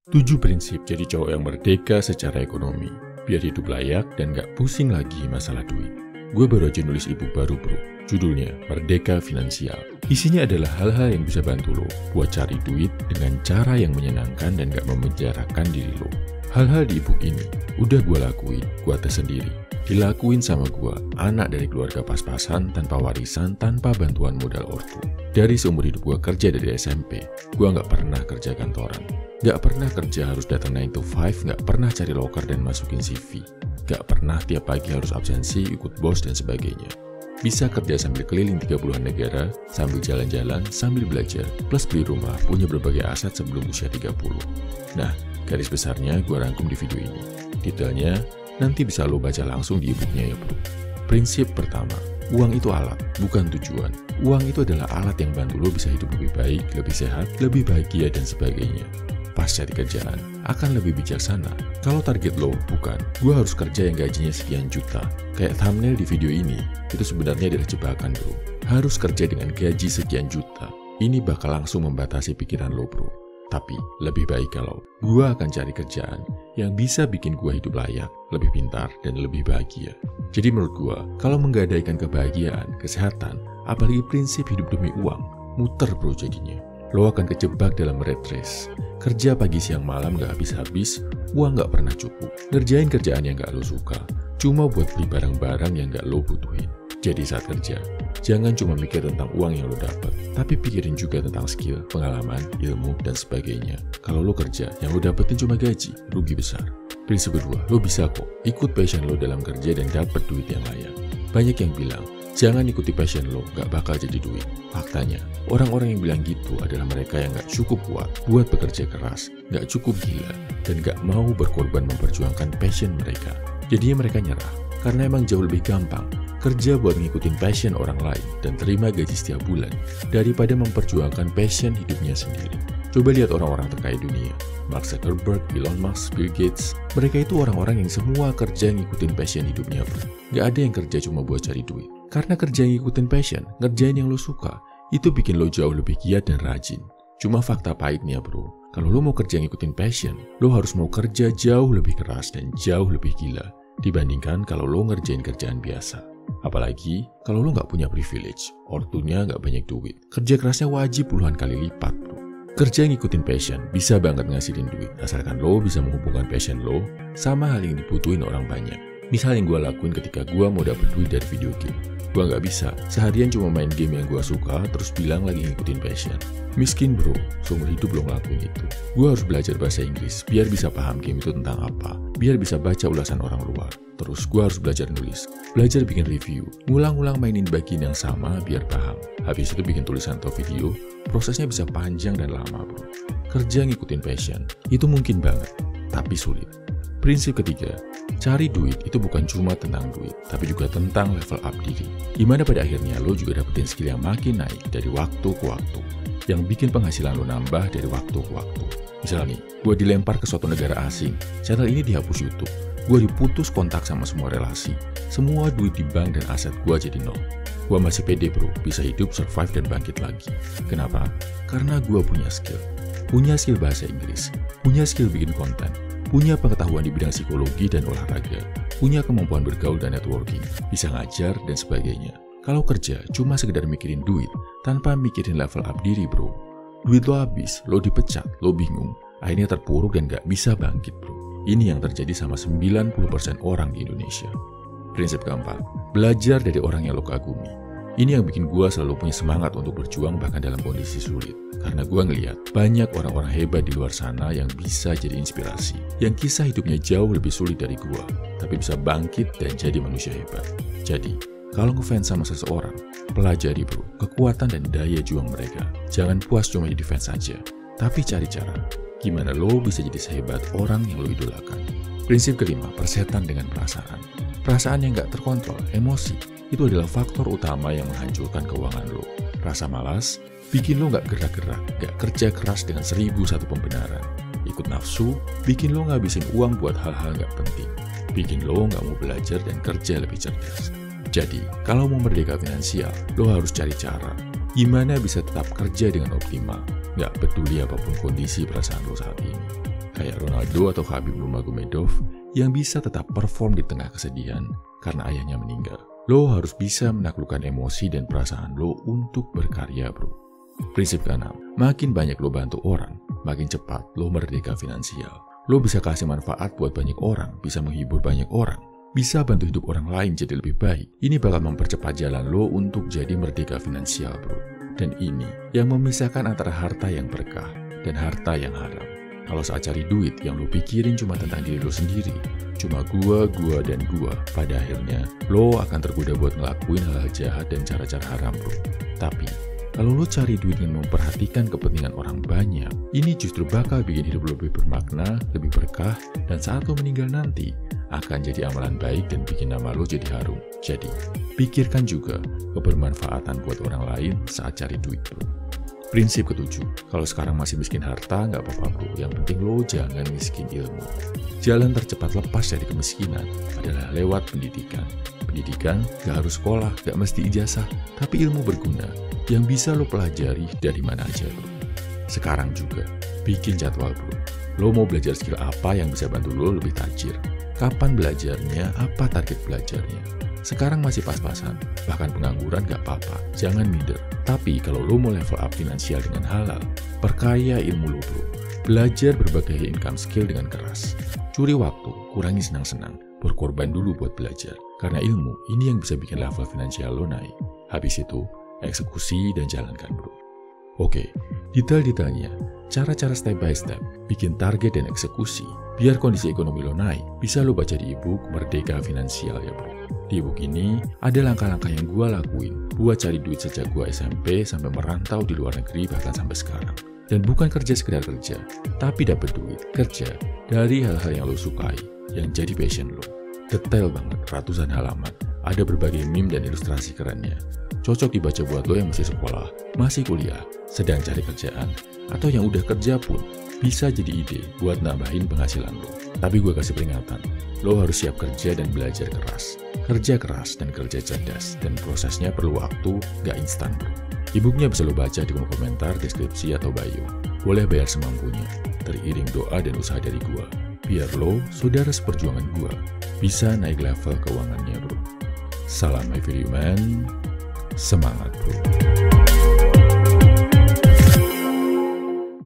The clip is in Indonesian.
7 prinsip jadi cowok yang merdeka secara ekonomi, biar hidup layak dan gak pusing lagi masalah duit. Gue baru aja nulis ebook baru bro, judulnya Merdeka Finansial. Isinya adalah hal-hal yang bisa bantu lo buat cari duit dengan cara yang menyenangkan dan gak memenjarakan diri lo. Hal-hal di ebook ini udah gue lakuin, gue tes sendiri. Dilakuin sama gue, anak dari keluarga pas-pasan, tanpa warisan, tanpa bantuan modal ortu. Dari seumur hidup gue kerja dari SMP, gue gak pernah kerja kantoran. Gak pernah kerja harus datang 9 to 5, gak pernah cari loker dan masukin CV. Gak pernah tiap pagi harus absensi, ikut bos dan sebagainya. Bisa kerja sambil keliling 30-an negara, sambil jalan-jalan, sambil belajar, plus beli rumah, punya berbagai aset sebelum usia 30. Nah, garis besarnya gue rangkum di video ini. Detailnya, nanti bisa lo baca langsung di ebooknya ya bro. Prinsip pertama, uang itu alat, bukan tujuan. Uang itu adalah alat yang bantu lo bisa hidup lebih baik, lebih sehat, lebih bahagia dan sebagainya. Pas cari kerjaan, akan lebih bijaksana. Kalau target lo bukan, gue harus kerja yang gajinya sekian juta. Kayak thumbnail di video ini, itu sebenarnya adalah jebakan bro. Harus kerja dengan gaji sekian juta. Ini bakal langsung membatasi pikiran lo bro. Tapi lebih baik kalau gue akan cari kerjaan yang bisa bikin gue hidup layak, lebih pintar, dan lebih bahagia. Jadi menurut gue, kalau menggadaikan kebahagiaan, kesehatan, apalagi prinsip hidup demi uang, muter bro jadinya. Lo akan kejebak dalam red race. Kerja pagi siang malam gak habis-habis, uang gak pernah cukup. Ngerjain kerjaan yang gak lo suka, cuma buat beli barang-barang yang gak lo butuhin. Jadi saat kerja, jangan cuma mikir tentang uang yang lo dapat, tapi pikirin juga tentang skill, pengalaman, ilmu, dan sebagainya. Kalau lo kerja, yang lo dapetin cuma gaji, rugi besar. Prinsip kedua, lo bisa kok ikut passion lo dalam kerja dan dapet duit yang layak. Banyak yang bilang, jangan ikuti passion lo, gak bakal jadi duit. Faktanya, orang-orang yang bilang gitu adalah mereka yang gak cukup kuat buat bekerja keras, gak cukup gila, dan gak mau berkorban memperjuangkan passion mereka. Jadinya mereka nyerah, karena emang jauh lebih gampang kerja buat ngikutin passion orang lain dan terima gaji setiap bulan, daripada memperjuangkan passion hidupnya sendiri. Coba lihat orang-orang terkaya dunia, Mark Zuckerberg, Elon Musk, Bill Gates. Mereka itu orang-orang yang semua kerja ngikutin passion hidupnya bro. Gak ada yang kerja cuma buat cari duit. Karena kerja ngikutin passion, ngerjain yang lo suka, itu bikin lo jauh lebih giat dan rajin. Cuma fakta pahitnya bro, kalau lo mau kerja ngikutin passion, lo harus mau kerja jauh lebih keras dan jauh lebih gila dibandingkan kalau lo ngerjain kerjaan biasa. Apalagi kalau lo nggak punya privilege, ortunya nggak banyak duit, kerja kerasnya wajib puluhan kali lipat bro. Kerja ngikutin passion bisa banget ngasilin duit, asalkan lo bisa menghubungkan passion lo sama hal yang dibutuhin orang banyak. Misal yang gue lakuin ketika gue mau dapet duit dari video game. Gue nggak bisa seharian cuma main game yang gue suka terus bilang lagi ngikutin passion. Miskin bro, seumur hidup lo ngelakuin itu. Gue harus belajar bahasa Inggris biar bisa paham game itu tentang apa, biar bisa baca ulasan orang luar. Terus gue harus belajar nulis, belajar bikin review, ngulang-ngulang mainin bagian yang sama biar paham. Habis itu bikin tulisan atau video, prosesnya bisa panjang dan lama bro. Kerja ngikutin passion, itu mungkin banget, tapi sulit. Prinsip ketiga, cari duit itu bukan cuma tentang duit, tapi juga tentang level up diri. Dimana pada akhirnya lo juga dapetin skill yang makin naik dari waktu ke waktu, yang bikin penghasilan lo nambah dari waktu ke waktu. Misalnya nih, gue dilempar ke suatu negara asing, channel ini dihapus YouTube, gue diputus kontak sama semua relasi, semua duit di bank dan aset gue jadi nol. Gue masih pede bro, bisa hidup, survive, dan bangkit lagi. Kenapa? Karena gue punya skill bahasa Inggris, punya skill bikin konten, punya pengetahuan di bidang psikologi dan olahraga, punya kemampuan bergaul dan networking, bisa ngajar, dan sebagainya. Kalau kerja, cuma sekedar mikirin duit, tanpa mikirin level up diri bro. Duit lo habis, lo dipecat, lo bingung, akhirnya terpuruk dan gak bisa bangkit bro. Ini yang terjadi sama 90% orang di Indonesia. Prinsip keempat, belajar dari orang yang lo kagumi. Ini yang bikin gue selalu punya semangat untuk berjuang bahkan dalam kondisi sulit. Karena gue ngeliat banyak orang-orang hebat di luar sana yang bisa jadi inspirasi. Yang kisah hidupnya jauh lebih sulit dari gue, tapi bisa bangkit dan jadi manusia hebat. Jadi, kalau ngefans sama seseorang, pelajari bro, kekuatan dan daya juang mereka. Jangan puas cuma jadi fans saja, tapi cari cara gimana lo bisa jadi sehebat orang yang lo idolakan. Prinsip kelima, persetan dengan perasaan. Perasaan yang gak terkontrol, emosi, itu adalah faktor utama yang menghancurkan keuangan lo. Rasa malas bikin lo gak gerak-gerak, gak kerja keras dengan 1001 pembenaran. Ikut nafsu bikin lo ngabisin uang buat hal-hal gak penting, bikin lo gak mau belajar dan kerja lebih cerdas. Jadi, kalau mau merdeka finansial, lo harus cari cara gimana bisa tetap kerja dengan optimal, gak peduli apapun kondisi perasaan lo saat ini. kayak Ronaldo atau Khabib Nurmagomedov yang bisa tetap perform di tengah kesedihan karena ayahnya meninggal. Lo harus bisa menaklukkan emosi dan perasaan lo untuk berkarya, bro. Prinsip ke-6, makin banyak lo bantu orang, makin cepat lo merdeka finansial. Lo bisa kasih manfaat buat banyak orang, bisa menghibur banyak orang, bisa bantu hidup orang lain jadi lebih baik. Ini bakal mempercepat jalan lo untuk jadi merdeka finansial, bro. Dan ini yang memisahkan antara harta yang berkah dan harta yang haram. Kalau saat cari duit yang lo pikirin cuma tentang diri lo sendiri, cuma gua, dan gua, pada akhirnya lo akan tergoda buat ngelakuin hal-hal jahat dan cara-cara haram, bro. Tapi kalau lo cari duit dengan memperhatikan kepentingan orang banyak, ini justru bakal bikin hidup lo lebih bermakna, lebih berkah, dan saat lo meninggal nanti akan jadi amalan baik dan bikin nama lo jadi harum. Jadi, pikirkan juga kebermanfaatan buat orang lain saat cari duit, bro. Prinsip ke-7, kalau sekarang masih miskin harta, nggak apa-apa, bro. Yang penting lo jangan miskin ilmu. Jalan tercepat lepas dari kemiskinan adalah lewat pendidikan. Pendidikan nggak harus sekolah, nggak mesti ijazah, tapi ilmu berguna yang bisa lo pelajari dari mana aja, bro. Sekarang juga, bikin jadwal, bro. Lo mau belajar skill apa yang bisa bantu lo lebih tajir? Kapan belajarnya? Apa target belajarnya? Sekarang masih pas-pasan, bahkan pengangguran gak apa-apa, jangan minder. Tapi kalau lo mau level up finansial dengan halal, perkaya ilmu lo, bro. Belajar berbagai income skill dengan keras. Curi waktu, kurangi senang-senang, berkorban dulu buat belajar. Karena ilmu, ini yang bisa bikin level finansial lo naik. Habis itu, eksekusi dan jalankan, bro. Oke, detail-detailnya, cara-cara step by step, bikin target dan eksekusi, biar kondisi ekonomi lo naik, bisa lo baca di ebook Merdeka Finansial ya, bro. Di ebook ini, ada langkah-langkah yang gue lakuin buat cari duit sejak gue SMP sampai merantau di luar negeri bahkan sampai sekarang. Dan bukan kerja sekedar kerja, tapi dapat duit kerja dari hal-hal yang lo sukai, yang jadi passion lo. Detail banget, ratusan halaman, ada berbagai meme dan ilustrasi kerennya. Cocok dibaca buat lo yang masih sekolah, masih kuliah, sedang cari kerjaan, atau yang udah kerja pun bisa jadi ide buat nambahin penghasilan lo. Tapi gue kasih peringatan, lo harus siap kerja dan belajar keras. Kerja keras dan kerja cerdas, dan prosesnya perlu waktu, gak instan, bro. E-booknya bisa lo baca di kolom komentar, deskripsi, atau bio. Boleh bayar semampunya, teriring doa dan usaha dari gue. Biar lo, saudara seperjuangan gue, bisa naik level keuangannya, bro. Salam Every Man, semangat, bro.